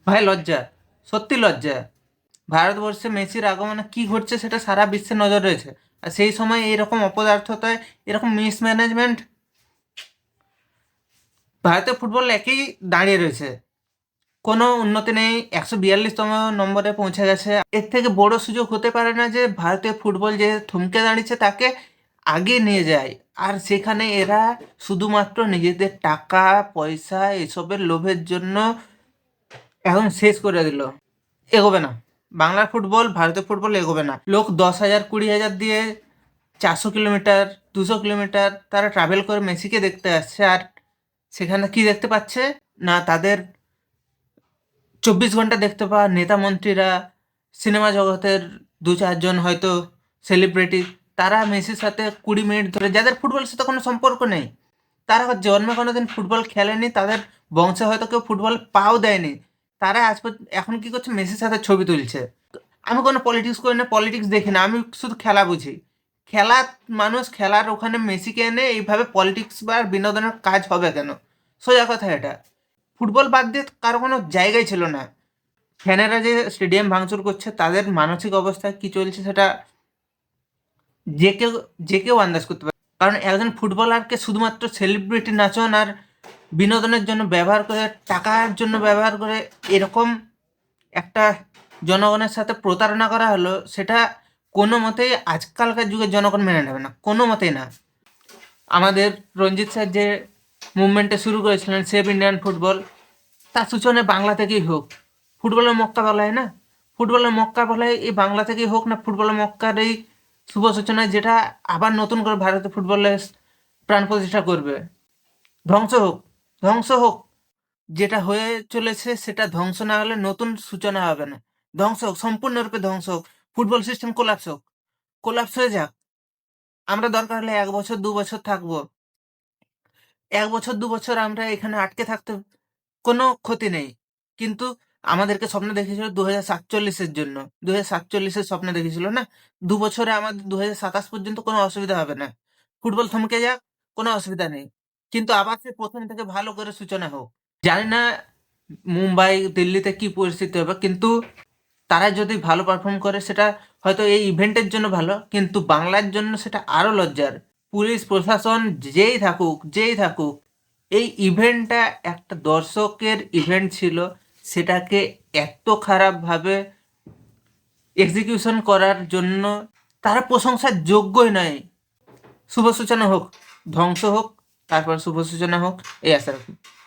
ভাই লজ্জা, সত্যি লজ্জা। ভারতবর্ষে মেসির আগমনে কি ঘটছে সেটা সারা বিশ্বের নজর রয়েছে। আর সেই সময় এরকম অপদার্থতায়, এরকম মিসম্যানেজমেন্ট ভারতীয় ফুটবল একই দাঁড়িয়ে রয়েছে। কোনো উন্নতি নেই, 142তম নম্বরে পৌঁছে গেছে। এর থেকে বড় সুযোগ হতে পারে না যে ভারতীয় ফুটবল যে থমকে দাঁড়িয়েছে তাকে আগে নিয়ে যায়। আর সেখানে এরা শুধুমাত্র নিজেদের টাকা পয়সা এসবের লোভের জন্য এখন শেষ করে দিল। এগোবে না, বাংলার ফুটবল ভারতীয় ফুটবল এগোবে না। লোক 10,000 20,000 দিয়ে 400 কিলোমিটার 200 কিলোমিটার তারা ট্রাভেল করে মেসিকে দেখতে আসছে, আর সেখানে কি দেখতে পাচ্ছে না, তাদের 24 ঘন্টা দেখতে পাওয়া নেতা মন্ত্রীরা, সিনেমা জগতের 2-4 জন হয়তো সেলিব্রিটি, তারা মেসির সাথে 20 মিনিট ধরে, যাদের ফুটবলের সাথে কোনো সম্পর্ক নেই, তারা জন্মে কোনোদিন ফুটবল খেলেনি, তাদের বংশে হয়তো কেউ ফুটবল পাও দেয়নি, তারা এখন কি করছে, মেসির সাথে ছবি তুলছে। আমি কোনো পলিটিক্স করি না, পলিটিক্স দেখি না, আমি শুধু খেলা বুঝি। খেলা, মানুষ খেলার ওখানে মেসিকে এনে এইভাবে পলিটিক্স বা বিনোদনের কাজ হবে কেন? সোজা কথা এটা। ফুটবল বাদ দিয়ে কারো কোনো জায়গায় ছিল না। ফ্যানেরা যে স্টেডিয়াম ভাঙচুর করছে, তাদের মানসিক অবস্থা কি চলছে সেটা যে কেউ যে কেউ আন্দাজ করতে পারে। কারণ একজন ফুটবলারকে শুধুমাত্র সেলিব্রিটি নাচন আর বিনোদনের জন্য ব্যবহার করে, টাকার জন্য ব্যবহার করে, এরকম একটা জনগণের সাথে প্রতারণা করা হলো, সেটা কোনো মতেই আজকালকার যুগের জনগণ মেনে নেবে না, কোনো মতেই না। আমাদের রঞ্জিত স্যার যে মুভমেন্টটা শুরু করেছিলেন, সেভ ইন্ডিয়ান ফুটবল, তার সূচনা বাংলা থেকেই হোক। ফুটবলের মক্কা বলা হয় না, ফুটবলের মক্কা বলা হয় এই বাংলা থেকেই হোক না। ফুটবলের মক্কার এই শুভ সূচনায়, যেটা আবার নতুন করে ভারতের ফুটবলের প্রাণ প্রতিষ্ঠা করবে। ধ্বংস হোক, ধ্বংস হোক, যেটা হয়ে চলেছে সেটা ধ্বংস না হলে নতুন সূচনা হবে না। ধ্বংস হোক, সম্পূর্ণরূপে ধ্বংস হোক, ফুটবল সিস্টেম কোলাপস হোক, কোলাপস হয়ে যাক। আমরা দরকার হলে 1 বছর 2 বছর থাকবো, 1 বছর 2 বছর আমরা এখানে আটকে থাকতে কোনো ক্ষতি নেই। কিন্তু আমাদেরকে স্বপ্ন দেখেছিল 2047-এর জন্য, 2047-এর স্বপ্ন দেখেছিল না। 2 বছরে আমাদের 2027 পর্যন্ত কোনো অসুবিধা হবে না। ফুটবল থমকে যাক, কোনো অসুবিধা নেই, কিন্তু আবার সে প্রথম থেকে ভালো করে সূচনা হোক। জানি না মুম্বাই দিল্লিতে কি পরিস্থিতি হবে, কিন্তু তারা যদি ভালো পারফর্ম করে সেটা হয়তো এই ইভেন্টের জন্য ভালো, কিন্তু বাংলার জন্য সেটা আরো লজ্জার। পুলিশ প্রশাসন যেই থাকুক, এই ইভেন্টটা একটা দর্শকের ইভেন্ট ছিল, সেটাকে এত খারাপভাবে এক্সিকিউশন করার জন্য তারা প্রশংসার যোগ্যই নয়। শুভ সূচনা হোক, ধ্বংস হোক, তারপর শুভ সূচনা হোক, এই আশা রাখি।